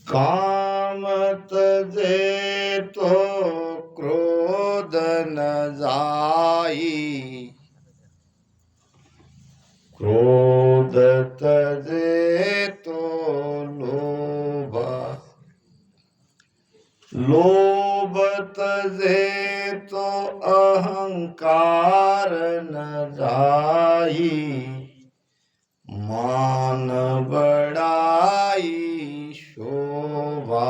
काम तजे तो क्रोध न जाई, क्रोध तजे तो लोभ, लोभ तजे तो अहंकार न जाई, मान बड़ाई शोभा।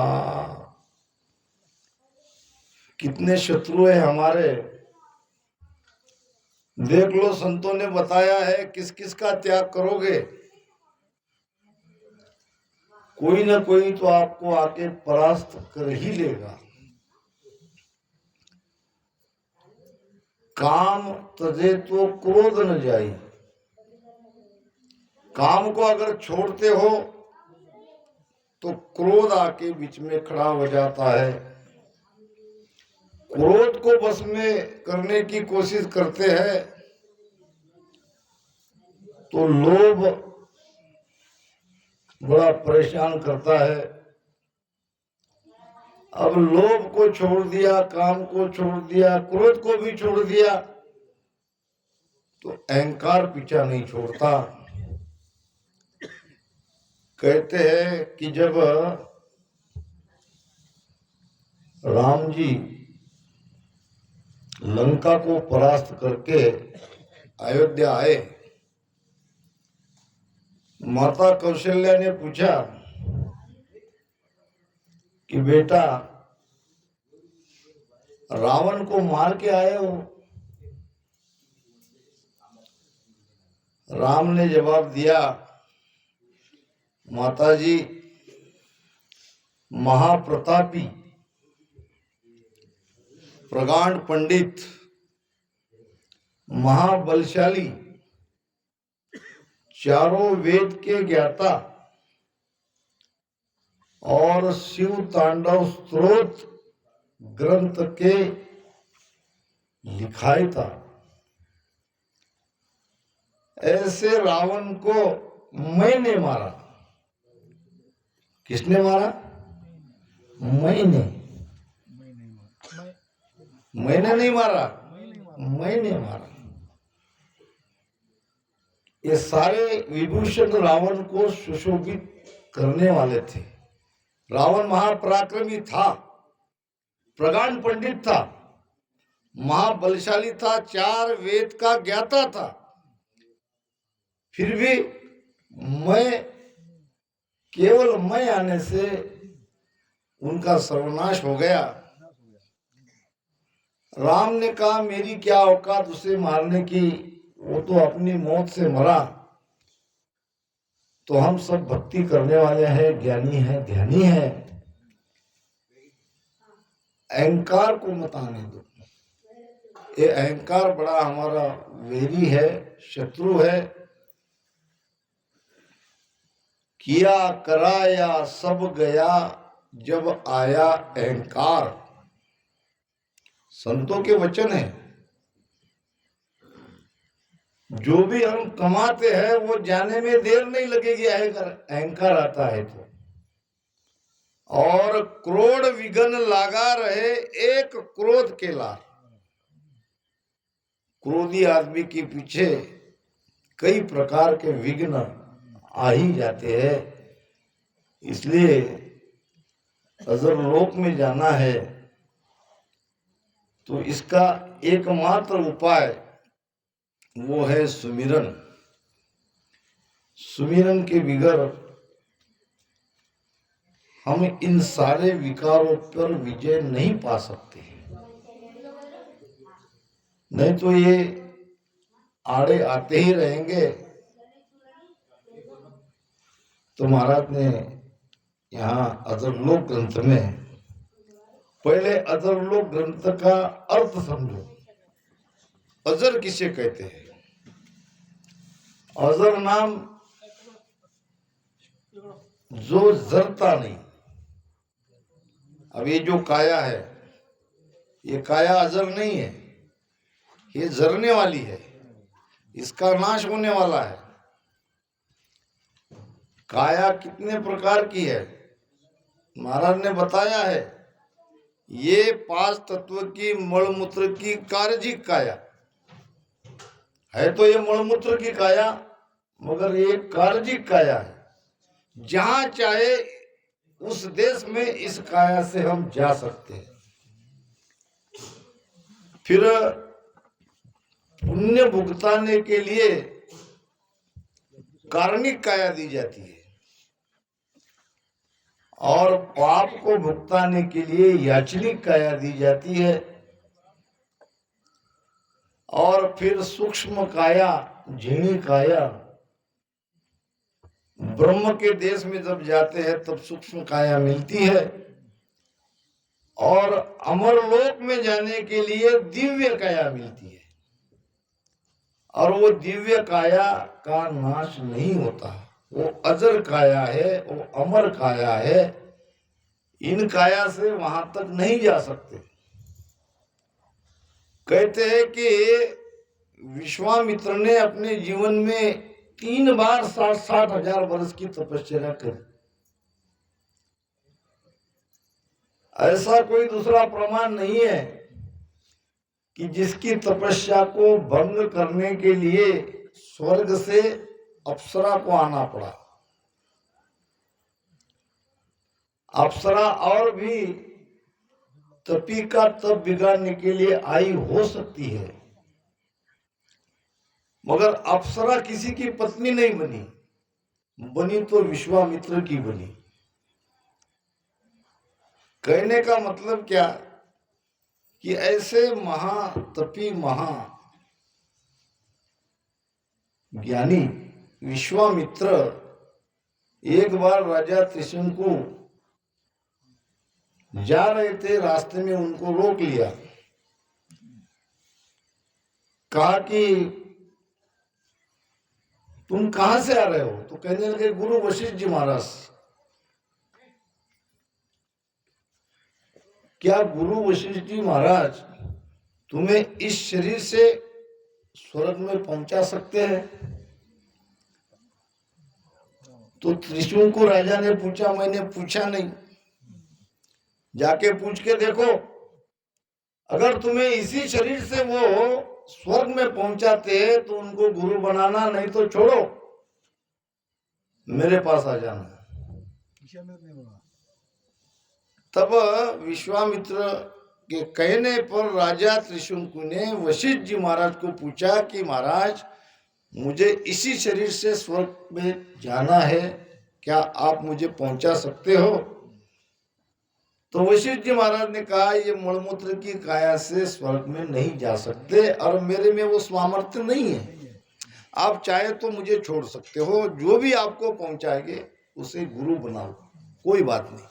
कितने शत्रु है हमारे, देख लो। संतों ने बताया है किस किस का त्याग करोगे, कोई ना कोई तो आपको आके परास्त कर ही लेगा। काम तजे तो क्रोध न जाए, काम को अगर छोड़ते हो तो क्रोध आके बीच में खड़ा हो जाता है। क्रोध को बस में करने की कोशिश करते हैं तो लोभ बड़ा परेशान करता है। अब लोभ को छोड़ दिया, काम को छोड़ दिया, क्रोध को भी छोड़ दिया तो अहंकार पीछा नहीं छोड़ता। कहते हैं कि जब राम जी लंका को परास्त करके अयोध्या आए, माता कौशल्या ने पूछा कि बेटा रावण को मार के आए हो? राम ने जवाब दिया, माताजी महाप्रतापी प्रगाढ़ पंडित महाबलशाली चारों वेद के ज्ञाता और शिव तांडव स्तोत्र ग्रंथ के लिखायता, ऐसे रावण को मैंने मारा। किसने मारा? मैंने नहीं मारा, मैंने मारा। ये सारे विभूषण रावण को सुशोभित करने वाले थे। रावण महापराक्रमी था, प्रगाढ़ पंडित था, महाबलशाली था, चार वेद का ज्ञाता था, फिर भी केवल मैं आने से उनका सर्वनाश हो गया। राम ने कहा मेरी क्या औकात उसे मारने की, वो तो अपनी मौत से मरा। तो हम सब भक्ति करने वाले हैं, ज्ञानी हैं, ध्यानी हैं, अहंकार को मत आने दो। ये अहंकार बड़ा हमारा वैरी है, शत्रु है। किया कराया सब गया जब आया अहंकार, संतों के वचन है। जो भी हम कमाते हैं वो जाने में देर नहीं लगेगी, अहंकार आता है तो। और क्रोध विघ्न लगा रहे एक क्रोध के लार। क्रोधी आदमी के पीछे कई प्रकार के विघ्न आ ही जाते हैं। इसलिए अगर लोक में जाना है तो इसका एकमात्र उपाय वो है सुमिरन। सुमिरन के बगैर हम इन सारे विकारों पर विजय नहीं पा सकते। नहीं तो ये आड़े आते ही रहेंगे। तो महाराज ने यहाँ अधरलोक ग्रंथ में, पहले अधरलोक ग्रंथ का अर्थ समझो। अजर किसे कहते हैं? अजर नाम जो जरता नहीं। अब ये जो काया है, ये काया अजर नहीं है, ये जरने वाली है, इसका नाश होने वाला है। काया कितने प्रकार की है? महाराज ने बताया है, ये 5 तत्व की मलमूत्र की कार्यजिक काया है। तो ये मलमूत्र की काया, मगर ये कार्यजिक काया है। जहां चाहे उस देश में इस काया से हम जा सकते हैं। फिर पुण्य भुगताने के लिए कारणिक काया दी जाती है और पाप को भुगताने के लिए याचनिक काया दी जाती है। और फिर सूक्ष्म काया, झिणी काया, ब्रह्म के देश में जब जाते हैं तब सूक्ष्म काया मिलती है। और अमरलोक में जाने के लिए दिव्य काया मिलती है। और वो दिव्य काया का नाश नहीं होता, वो अजर काया है, वो अमर काया है। इन काया से वहां तक नहीं जा सकते। कहते हैं कि विश्वामित्र ने अपने जीवन में 3 बार 60 हजार वर्ष की तपस्या करी। ऐसा कोई दूसरा प्रमाण नहीं है कि जिसकी तपस्या को भंग करने के लिए स्वर्ग से अप्सरा को आना पड़ा। अप्सरा और भी तपी का तप बिगाड़ने के लिए आई हो सकती है, मगर अप्सरा किसी की पत्नी नहीं बनी, बनी तो विश्वामित्र की बनी। कहने का मतलब क्या कि ऐसे महातपी महा ज्ञानी विश्वामित्र एक बार राजा त्रिशंकु जा रहे थे, रास्ते में उनको रोक लिया। कहा कि तुम कहां से आ रहे हो? तो कहने लगे गुरु वशिष्ठ जी महाराज। क्या गुरु वशिष्ठ जी महाराज तुम्हें इस शरीर से स्वर्ग में पहुंचा सकते हैं? तो त्रिशंकु राजा ने पूछा, मैंने पूछा नहीं, जाके पूछ के देखो। अगर तुम्हें इसी शरीर से वो स्वर्ग में पहुंचाते हैं तो उनको गुरु बनाना, नहीं तो छोड़ो, मेरे पास आ जाना। तब विश्वामित्र के कहने पर राजा त्रिशंकु ने वशिष्ठ जी महाराज को पूछा कि महाराज मुझे इसी शरीर से स्वर्ग में जाना है, क्या आप मुझे पहुंचा सकते हो? तो वशिष्ठ जी महाराज ने कहा ये मलमूत्र की काया से स्वर्ग में नहीं जा सकते और मेरे में वो सामर्थ्य नहीं है। आप चाहे तो मुझे छोड़ सकते हो, जो भी आपको पहुंचाएंगे उसे गुरु बनाओ, कोई बात नहीं।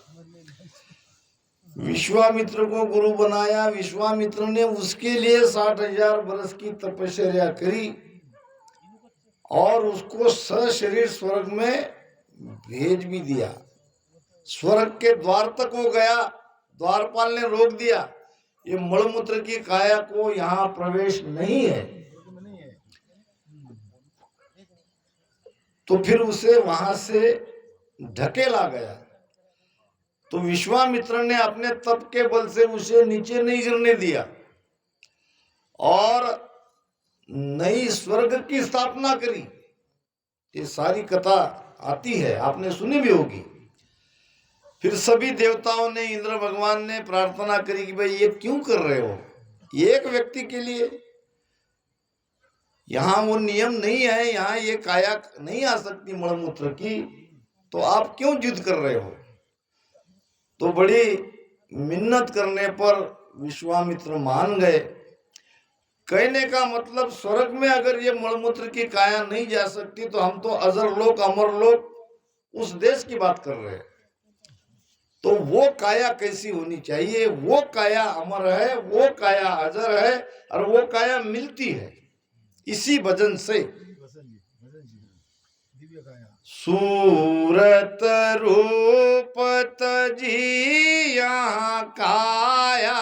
विश्वामित्र को गुरु बनाया। विश्वामित्र ने उसके लिए 60 हजार वर्ष की तपस्या करी और उसको सशरीर स्वर्ग में भेज भी दिया। स्वर्ग के द्वार तक वो गया, द्वारपाल ने रोक दिया, ये मलमूत्र की काया को यहाँ प्रवेश नहीं है। तो फिर उसे वहां से ढकेला गया। तो विश्वामित्र ने अपने तप के बल से उसे नीचे नहीं गिरने दिया और नई स्वर्ग की स्थापना करी। ये सारी कथा आती है, आपने सुनी भी होगी। फिर सभी देवताओं ने, इंद्र भगवान ने प्रार्थना करी कि भाई ये क्यों कर रहे हो, एक व्यक्ति के लिए? यहाँ वो नियम नहीं है, यहाँ ये काया नहीं आ सकती मलमूत्र की, तो आप क्यों जिद कर रहे हो? तो बड़ी मिन्नत करने पर विश्वामित्र मान गए। कहने का मतलब स्वर्ग में अगर ये मलमूत्र की काया नहीं जा सकती तो हम तो अजर लोक, अमर लोक, उस देश की बात कर रहे हैं। तो वो काया कैसी होनी चाहिए? वो काया अमर है, वो काया अजर है और वो काया मिलती है इसी भजन से। सूरत रूप तजी यहाँ काया,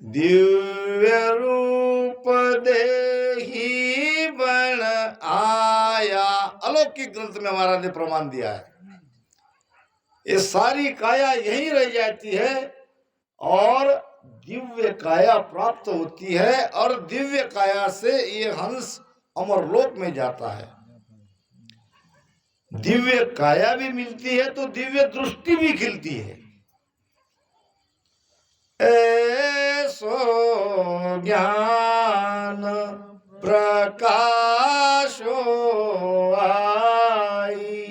दिव्य रूप देही बन आया। अलौकिक ग्रंथ में महाराज ने प्रमाण दिया है। ये सारी काया यहीं रह जाती है और दिव्य काया प्राप्त होती है और दिव्य काया से ये हंस अमरलोक में जाता है। दिव्य काया भी मिलती है तो दिव्य दृष्टि भी खिलती है। ऐसो ज्ञान प्रकाशो आई,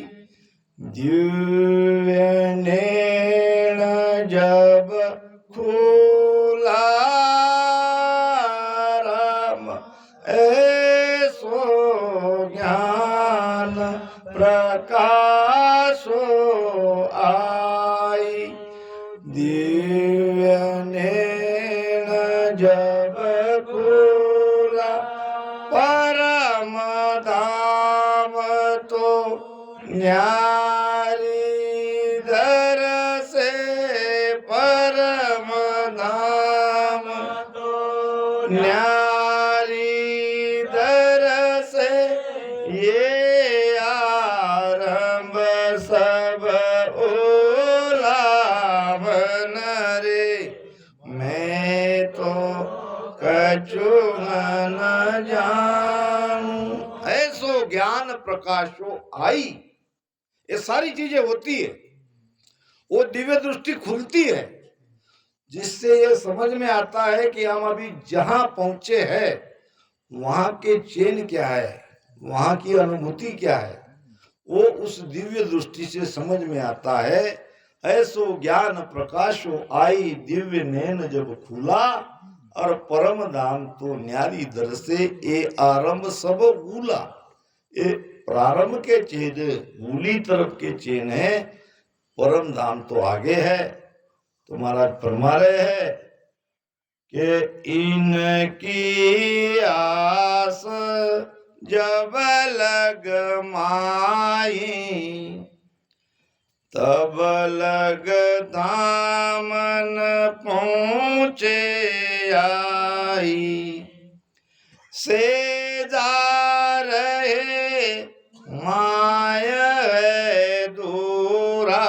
दिव्य नैन जब खुला राम, ऐसो ज्ञान प्रकाशो आई, दिव्य नैन जब खुला, परम धाम तो न्यारी दर से, परम धाम तो न्यारी दर से, ये आरंभ सब ओलावन रे, मैं तो कछु न जानू, ऐसो ज्ञान प्रकाशो आई। ये सारी चीजें होती है, वो दिव्य दृष्टि खुलती है जिससे ये समझ में आता है कि हम अभी जहां पहुंचे हैं वहां के चैन क्या है, वहां की अनुभूति क्या है, वो उस दिव्य दृष्टि से समझ में आता है। ऐसो ज्ञान प्रकाशो आई, दिव्य नैन जब खुला, और परम धाम तो न्यारी दर से, ये आरंभ सब ऊला, ये प्रारंभ के चेन ऊली तरफ के चेन है, परम धाम तो आगे है। तो महाराज फरमा रहे हैं कि इनकी आस जब लग माई, तब लग दामन पहुँचे आई, से जा रहे माय है दूरा,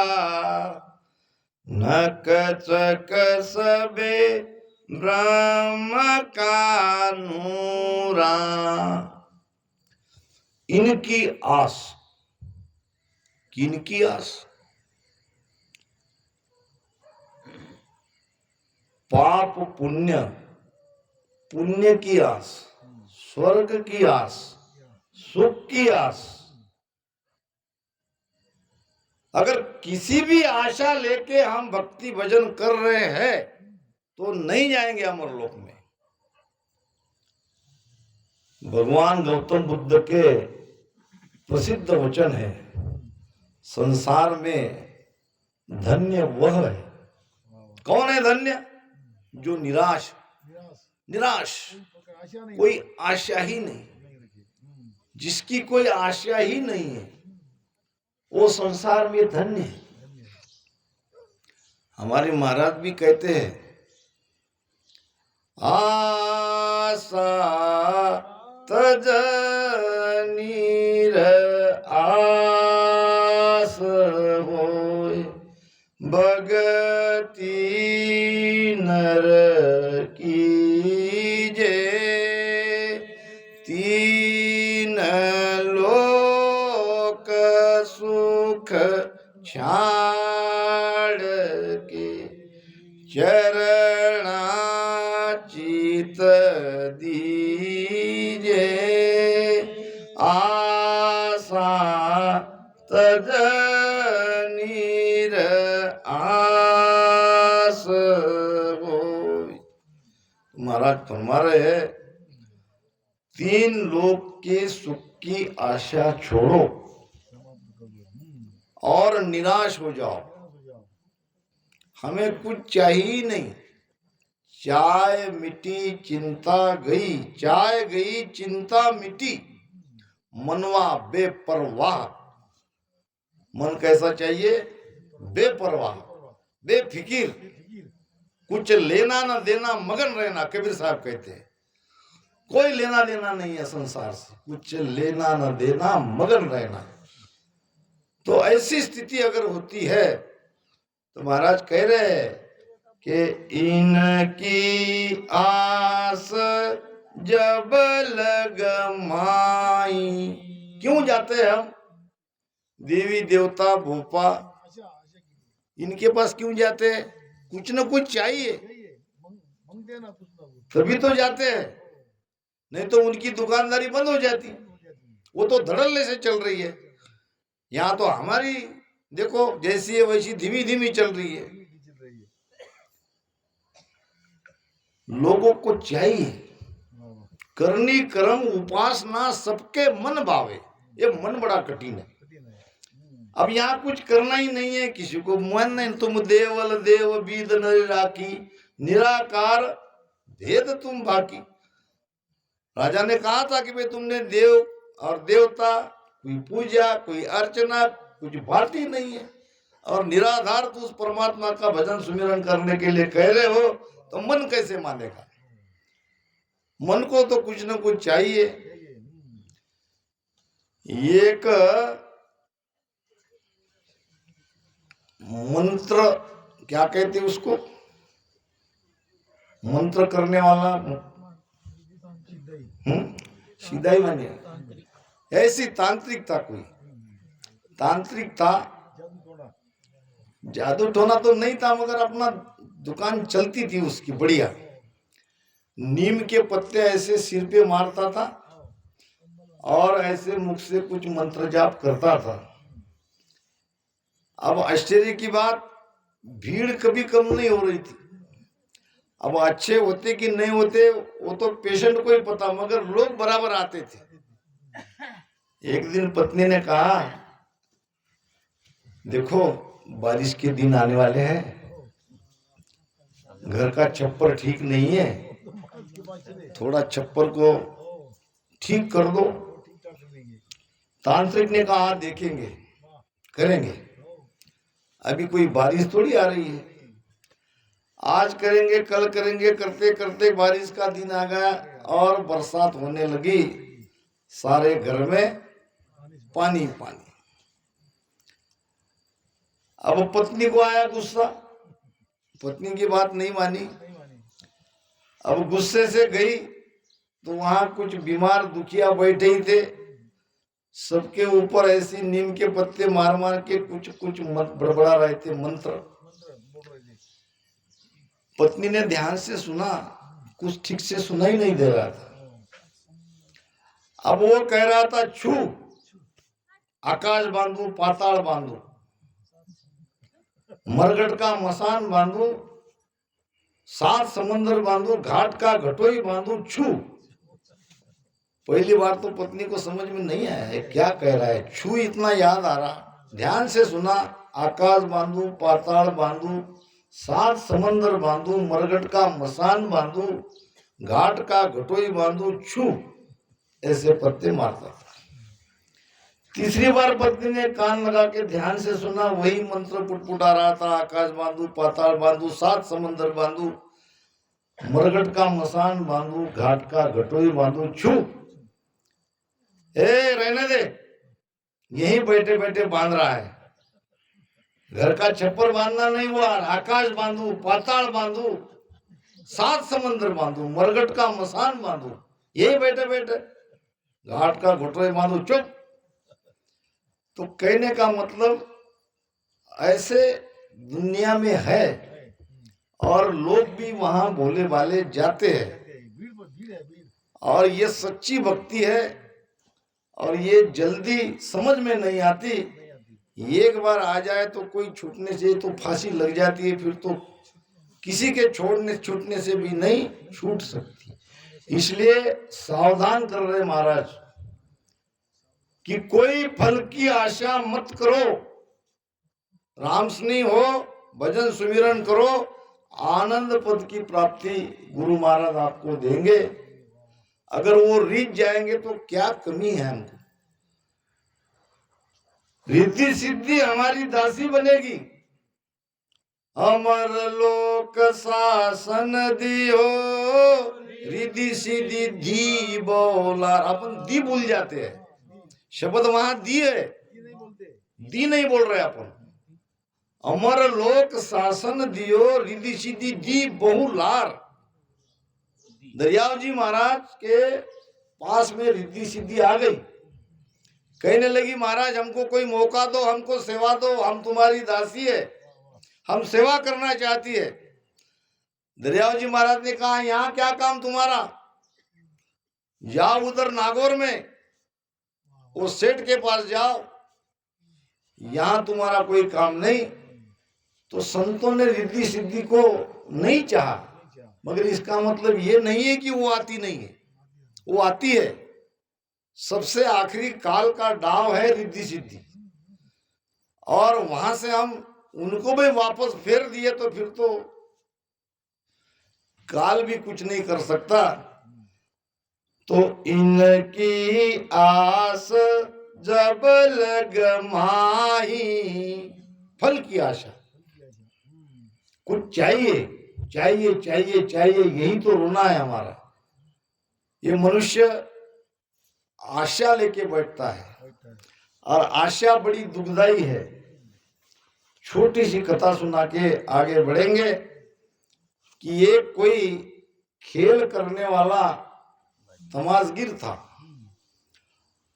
नक चक सबे ब्रह्म का नूरा। इनकी आस, किनकी आस? पाप पुण्य, पुण्य की आस, स्वर्ग की आस, सुख की आस। अगर किसी भी आशा लेके हम भक्ति भजन कर रहे हैं तो नहीं जाएंगे अमरलोक में। भगवान गौतम बुद्ध के प्रसिद्ध वचन है, संसार में धन्य वह है। कौन है धन्य? जो निराश, निराश, कोई आशा ही नहीं, जिसकी कोई आशा ही नहीं है, वो संसार में धन्य है। हमारे महाराज भी कहते हैं, आशा तज नीर आस होय, भगति नर कीजे, तीन लोक सुख छाड़ के, चरणा चित दीजे, आशा तज नीर आस होय। महाराज फरमा रहे हैं, तीन लोक के सुख की आशा छोड़ो और निराश हो जाओ। हमें कुछ चाहिए ही नहीं। चाय मिटी चिंता गई, चाय गई चिंता मिटी, मनवा बेपरवाह। मन कैसा चाहिए? बेपरवाह, बेफिकिर, कुछ लेना ना देना, मगन रहना। कबीर साहब कहते हैं कोई लेना देना नहीं है संसार से, कुछ लेना ना देना, मगन रहना। तो ऐसी स्थिति अगर होती है तो महाराज कह रहे हैं कि इनकी आस जब लग माई। क्यों जाते हैं हम देवी देवता भोपा, इनके पास क्यों जाते हैं? कुछ न कुछ चाहिए तभी तो जाते हैं, नहीं तो उनकी दुकानदारी बंद हो जाती, वो तो धड़ल्ले से चल रही है। यहाँ तो हमारी देखो जैसी है वैसी धीमी धीमी चल रही है। लोगों को चाहिए करनी कर्म उपासना सबके मन भावे, ये मन बड़ा कठिन है। अब यहाँ कुछ करना ही नहीं है, किसी को मन नहीं, तुम देवल देव बीद नर राखी, निराकार भेद तुम बाकी। राजा ने कहा था कि भाई तुमने देव और देवता कोई पूजा कोई अर्चना कुछ बात ही नहीं है, और निराधार तो उस परमात्मा का भजन सुमिरन करने के लिए कह रहे हो, तो मन कैसे मानेगा? मन को तो कुछ न कुछ चाहिए। एक मंत्र क्या कहते उसको, मंत्र करने वाला सीधा ही माने, ऐसी तांत्रिकता, कोई तांत्रिकता, जादू टोना तो नहीं था, मगर अपना दुकान चलती थी उसकी बढ़िया। नीम के पत्ते ऐसे सिर पे मारता था और ऐसे मुख से कुछ मंत्र जाप करता था। अब आश्चर्य की बात, भीड़ कभी कम नहीं हो रही थी। अब अच्छे होते कि नहीं होते वो तो पेशेंट को ही पता, मगर लोग बराबर आते थे। एक दिन पत्नी ने कहा, देखो बारिश के दिन आने वाले हैं, घर का छप्पर ठीक नहीं है, थोड़ा छप्पर को ठीक कर दो। तांत्रिक ने कहा देखेंगे करेंगे, अभी कोई बारिश थोड़ी आ रही है, आज करेंगे कल करेंगे, करते करते बारिश का दिन आ गया और बरसात होने लगी, सारे घर में पानी पानी। अब पत्नी को आया गुस्सा, पत्नी की बात नहीं मानी। अब गुस्से से गई तो वहां कुछ बीमार दुखिया बैठे ही थे, सबके ऊपर ऐसी नीम के पत्ते मार मार के कुछ कुछ बड़बड़ा रहे थे मंत्र। पत्नी ने ध्यान से सुना, कुछ ठीक से सुना ही नहीं दे रहा था। अब वो कह रहा था छू, आकाश बांधू पाताल बांधू, मरघट का मसान बांधू, 7 समंदर बांधू, घाट का घटोई बांधू, छू। पहली बार तो पत्नी को समझ में नहीं आया है क्या कह रहा है, छू इतना याद आ रहा। ध्यान से सुना, आकाश बांधू पाताल बांधू, 7 समंदर बांधू, मरघट का मसान बांधू, घाट का घटोई बांधू, छू, ऐसे पत्ते मारता था। तीसरी बार पत्नी ने कान लगा के ध्यान से सुना, वही मंत्र पुटपुटा रहा था, आकाश बांधू पाताल बांधू, 7 समंदर बांधू, मरघट का मसान बांधू, घाट का घटोई बांधू, छू। रहने दे, यहीं बैठे बैठे बांध रहा है, घर का छप्पर बांधना नहीं हुआ, आकाश बांधू पाताल बांधू, 7 समंदर बांधू, मरघट का मसान बांधू, यही बैठे बैठे घाट का घटोई बांधू, चुप। तो कहने का मतलब ऐसे दुनिया में है, और लोग भी वहां भोले भाले जाते हैं, और ये सच्ची भक्ति है, और ये जल्दी समझ में नहीं आती। एक बार आ जाए तो कोई छूटने से तो फांसी लग जाती है, फिर तो किसी के छूटने से भी नहीं छूट सकती। इसलिए सावधान कर रहे महाराज कि कोई फल की आशा मत करो, राम स्नेही हो, भजन सुमिरन करो, आनंद पद की प्राप्ति गुरु महाराज आपको देंगे। अगर वो रीत जाएंगे तो क्या कमी है हमको, रिद्धि सिद्धि हमारी दासी बनेगी। अमर लोक शासन दियो, रिद्धि सिद्धि दी बोला। अपन दी भूल जाते हैं, शब्द वहां दी है, दी नहीं बोल रहे अपन। अमर लोक शासन दियो, रिद्धि सिद्धि दी बहुलार। दरियाव जी महाराज के पास में रिद्धि सिद्धि आ गई। कहने लगी महाराज हमको कोई मौका दो, हमको सेवा दो, हम तुम्हारी दासी है, हम सेवा करना चाहती है। दरियाव जी महाराज ने कहा यहाँ क्या काम तुम्हारा, जाओ उधर नागौर में वो सेठ के पास जाओ, यहाँ तुम्हारा कोई काम नहीं। तो संतों ने रिद्धि सिद्धि को नहीं चाहा, मगर इसका मतलब ये नहीं है कि वो आती नहीं है, वो आती है। सबसे आखिरी काल का डाव है रिद्धि सिद्धि, और वहां से हम उनको भी वापस फेर दिए तो फिर तो काल भी कुछ नहीं कर सकता। तो इनकी आस जब लग माही, फल की आशा, कुछ चाहिए चाहिए चाहिए चाहिए, यही तो रोना है हमारा। ये मनुष्य आशा लेके बैठता है, और आशा बड़ी दुखदाई है। छोटी सी कथा सुना के आगे बढ़ेंगे कि ये कोई खेल करने वाला तमाशगीर था,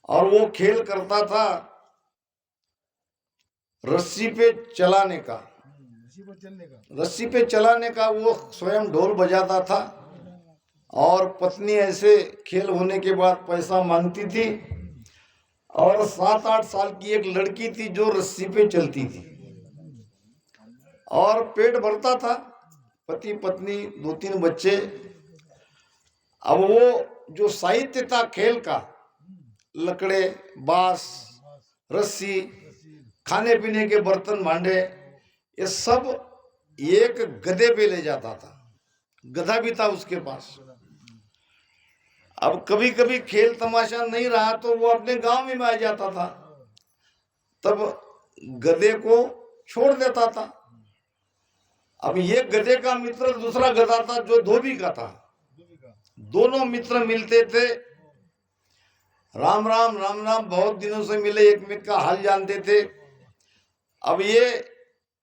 और वो खेल करता था रस्सी पे चलाने का, रस्सी पे चलाने का। वो स्वयं ढोल बजाता था, और पत्नी ऐसे खेल होने के बाद पैसा मांगती थी, और 7-8 साल की एक लड़की थी जो रस्सी पे चलती थी, और पेट भरता था, पति पत्नी 2-3 बच्चे। अब वो जो साहित्य था खेल का, लकड़े, बांस, रस्सी, खाने पीने के बर्तन भांडे, ये सब एक गधे पे ले जाता था। गधा भी था उसके पास। अब कभी कभी खेल तमाशा नहीं रहा तो वो अपने गांव में आ जाता था, तब गधे को छोड़ देता था। अब ये गधे का मित्र दूसरा गधा था जो धोबी का था, दोनों मित्र मिलते थे, राम राम राम राम, बहुत दिनों से मिले, एक में का हाल जानते थे। अब ये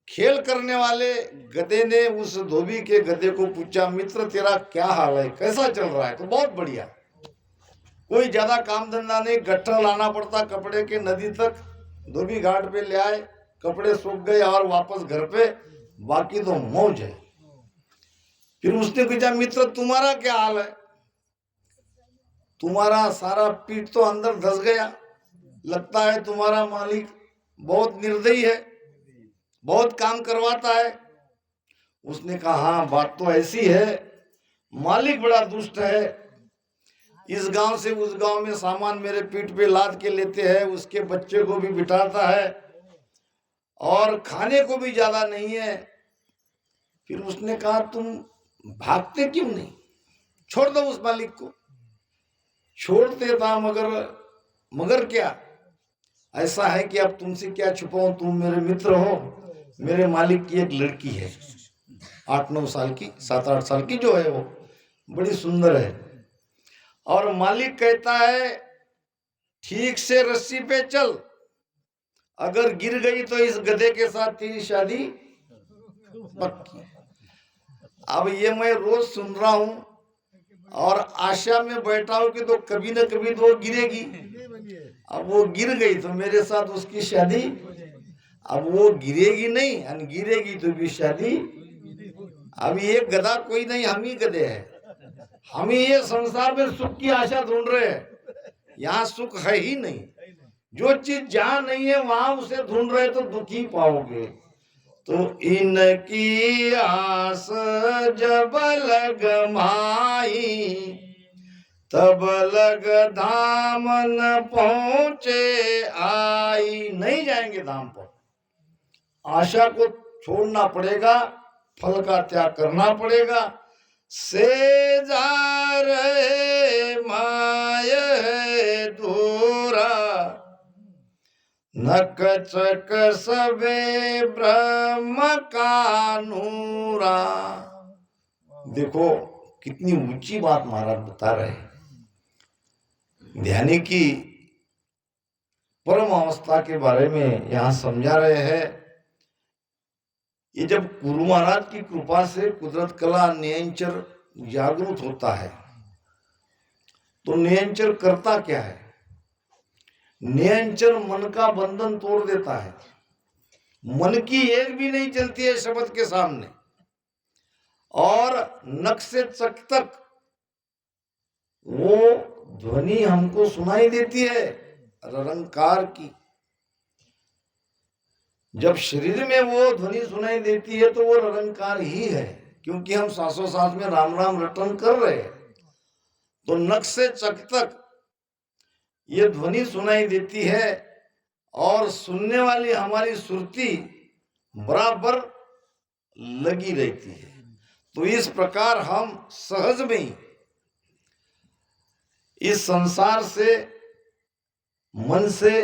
खेल करने वाले गधे ने उस धोबी के गधे को पूछा, मित्र तेरा क्या हाल है, कैसा चल रहा है? तो बहुत बढ़िया, कोई ज्यादा काम धंधा नहीं, गट्ठर लाना पड़ता कपड़े के नदी तक, धोबी घाट पे ले आए, कपड़े सूख गए और वापस घर पे, बाकी तो मौज है। फिर उसने पूछा, मित्र तुम्हारा क्या हाल है? तुम्हारा सारा पीठ तो अंदर धस गया, लगता है तुम्हारा मालिक बहुत निर्दयी है, बहुत काम करवाता है। उसने कहा हाँ बात तो ऐसी है, मालिक बड़ा दुष्ट है, इस गांव से उस गांव में सामान मेरे पीठ पे लाद के लेते हैं, उसके बच्चे को भी बिठाता है, और खाने को भी ज्यादा नहीं है। फिर उसने कहा तुम भागते क्यों नहीं, छोड़ दो उस मालिक को। छोड़ते था, मगर क्या, ऐसा है कि अब तुमसे क्या छुपाऊं, तुम मेरे मित्र हो, मेरे मालिक की एक लड़की है 8-9 साल की, 7-8 साल की जो है वो बड़ी सुंदर है, और मालिक कहता है ठीक से रस्सी पे चल, अगर गिर गई तो इस गधे के साथ तेरी शादी पक्की। अब ये मैं रोज सुन रहा हूं और आशा में बैठा हूं कि तो कभी न कभी तो वो गिरेगी। अब वो गिर गई तो मेरे साथ उसकी शादी, अब वो गिरेगी नहीं, गिरेगी तो भी शादी। अब ये गधा कोई नहीं, हम ही गधे हैं। हम ही ये संसार में सुख की आशा ढूंढ रहे हैं, यहाँ सुख है ही नहीं। जो चीज जहाँ नहीं है वहां उसे ढूंढ रहे तो दुखी पाओगे। तो इनकी आस जब लग माई, तब लग धाम न पहुंचे आई। नहीं जाएंगे धाम पर, आशा को छोड़ना पड़ेगा, फल का त्याग करना पड़ेगा। से जा रहे माय दूरा, नक चक सबे ब्रह्म का नूरा। देखो कितनी ऊंची बात महाराज बता रहे हैं। ध्यानी की परम अवस्था के बारे में यहाँ समझा रहे हैं ये जब गुरु महाराज की कृपा से कुदरत कला नियंचर जागृत होता है तो नियंचर करता क्या है? नियंचर मन का बंधन तोड़ देता है। मन की एक भी नहीं चलती है शब्द के सामने, और नख से चक तक वो ध्वनि हमको सुनाई देती है ररंकार की। जब शरीर में वो ध्वनि सुनाई देती है तो वो ररंकार ही है, क्योंकि हम सांसों सांस में राम राम रटन कर रहे हैं। तो नख से चक तक ये ध्वनि सुनाई देती है और सुनने वाली हमारी सुरती बराबर लगी रहती है। तो इस प्रकार हम सहज में ही इस संसार से, मन से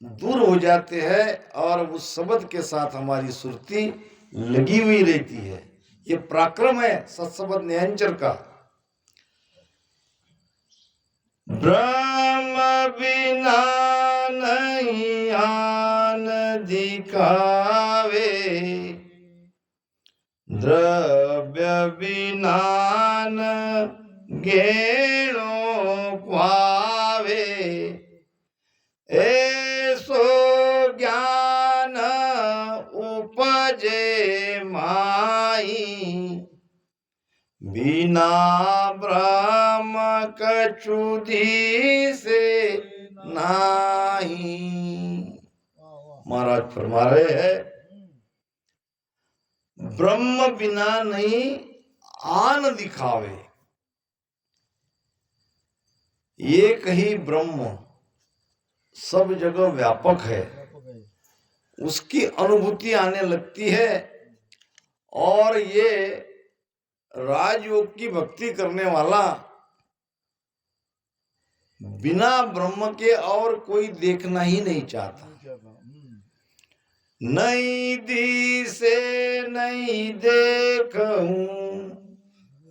दूर हो जाते हैं और उस शब्द के साथ हमारी सुरती लगी हुई रहती है। ये पराक्रम है सत्शब्द नियंचर का। ब्रह्म बिना नहीं आन दिखावे, द्रव्य बिना न गेणो पावे, ऐसो ज्ञान उपजे माई, बिना ब्रह्म कछु दिसे नाही। महाराज फरमा रहे हैं ब्रह्म बिना नहीं आन दिखावे। एक ही ब्रह्म सब जगह व्यापक है, उसकी अनुभूति आने लगती है। और ये राजयोग की भक्ति करने वाला बिना ब्रह्म के और कोई देखना ही नहीं चाहता। नहीं दिसे नहीं देखूं,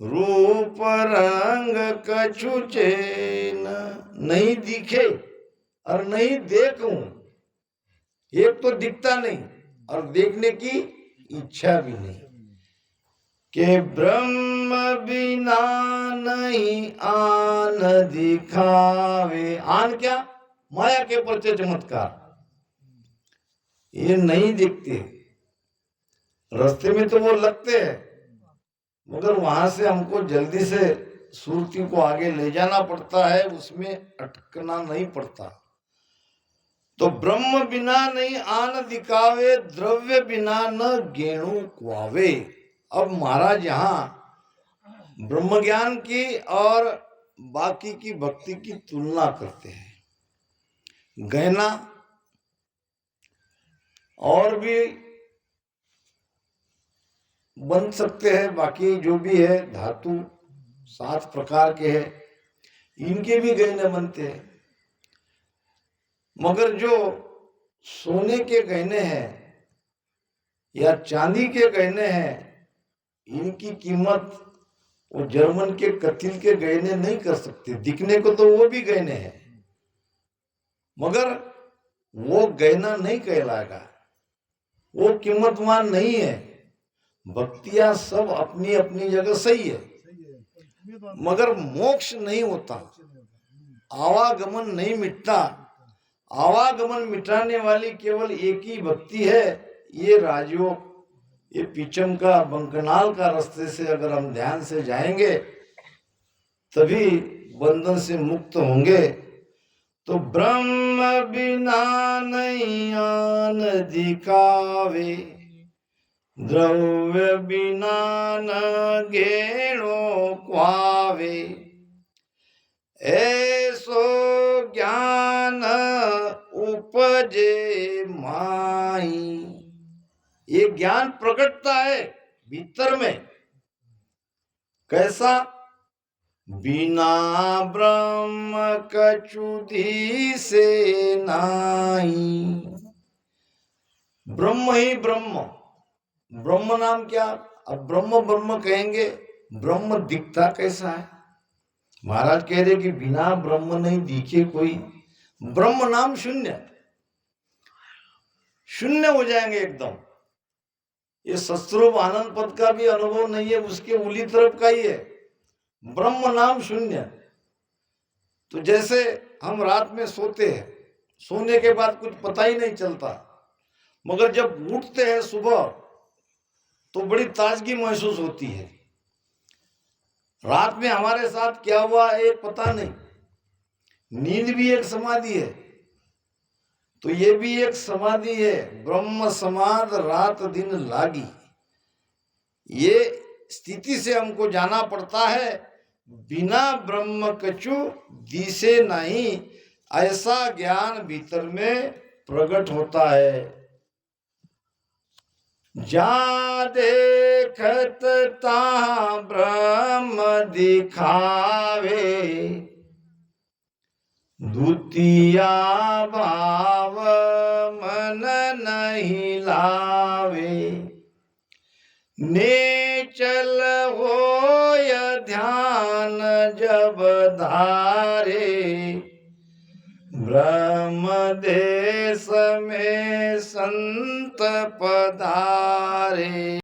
रूप रंग कछु चैन। नहीं दिखे और नहीं देखूं, एक तो दिखता नहीं और देखने की इच्छा भी नहीं। के ब्रह्म बिना नहीं आन दिखावे। आन क्या? माया के परिचय चमत्कार। ये नहीं दिखते, रास्ते में तो वो लगते हैं, मगर वहां से हमको जल्दी से सुरती को आगे ले जाना पड़ता है, उसमें अटकना नहीं पड़ता। तो ब्रह्म बिना नहीं आन दिखावे, द्रव्य बिना न गेणु क्वावे। अब महाराज यहाँ ब्रह्म ज्ञान की और बाकी की भक्ति की तुलना करते हैं। गहना और भी बन सकते हैं, बाकी जो भी है धातु 7 प्रकार के हैं, इनके भी गहने बनते हैं। मगर जो सोने के गहने हैं या चांदी के गहने हैं, इनकी कीमत वो जर्मन के कतिल के गहने नहीं कर सकते। दिखने को तो वो भी गहने हैं, मगर वो गहना नहीं कहलाएगा, वो कीमतवान नहीं है। भक्तियां सब अपनी अपनी जगह सही है, मगर मोक्ष नहीं होता, आवागमन नहीं मिटता। आवागमन मिटाने वाली केवल एक ही भक्ति है, ये राजयोग, ये पीछम का बंकनाल का रास्ते से अगर हम ध्यान से जाएंगे तभी बंधन से मुक्त होंगे। तो ब्रह्म बिना नहीं आन दिखावे, द्रव्य बिना न गेणो क्वावे, ऐसो ज्ञान उपजे माई। ये ज्ञान प्रकटता है भीतर में। कैसा? बिना ब्रह्म कछु दिसे नाही। ब्रह्म ही ब्रह्म। ब्रह्म नाम क्या? अब ब्रह्म ब्रह्म कहेंगे, ब्रह्म दिखता कैसा है? महाराज कह रहे कि बिना ब्रह्म नहीं दिखे कोई। ब्रह्म नाम शून्य, शून्य हो जाएंगे एकदम। ये सत्स्वरूप आनंद पद का भी अनुभव नहीं है, उसके उली तरफ का ही है, ब्रह्म नाम शून्य। तो जैसे हम रात में सोते हैं, सोने के बाद कुछ पता ही नहीं चलता, मगर जब उठते हैं सुबह तो बड़ी ताजगी महसूस होती है। रात में हमारे साथ क्या हुआ एक पता नहीं। नींद भी एक समाधि है, तो ये भी एक समाधि है। ब्रह्म समाध रात दिन लागी, ये स्थिति से हमको जाना पड़ता है। बिना ब्रह्म कछु दिसे नहीं, ऐसा ज्ञान भीतर में प्रकट होता है। जा देखत ता ब्रह्म दिखावे, द्वितीया भाव मन नहीं लावे। नेचल होय ध्यान जब धारे, ब्रह्म देश में संत पधारे।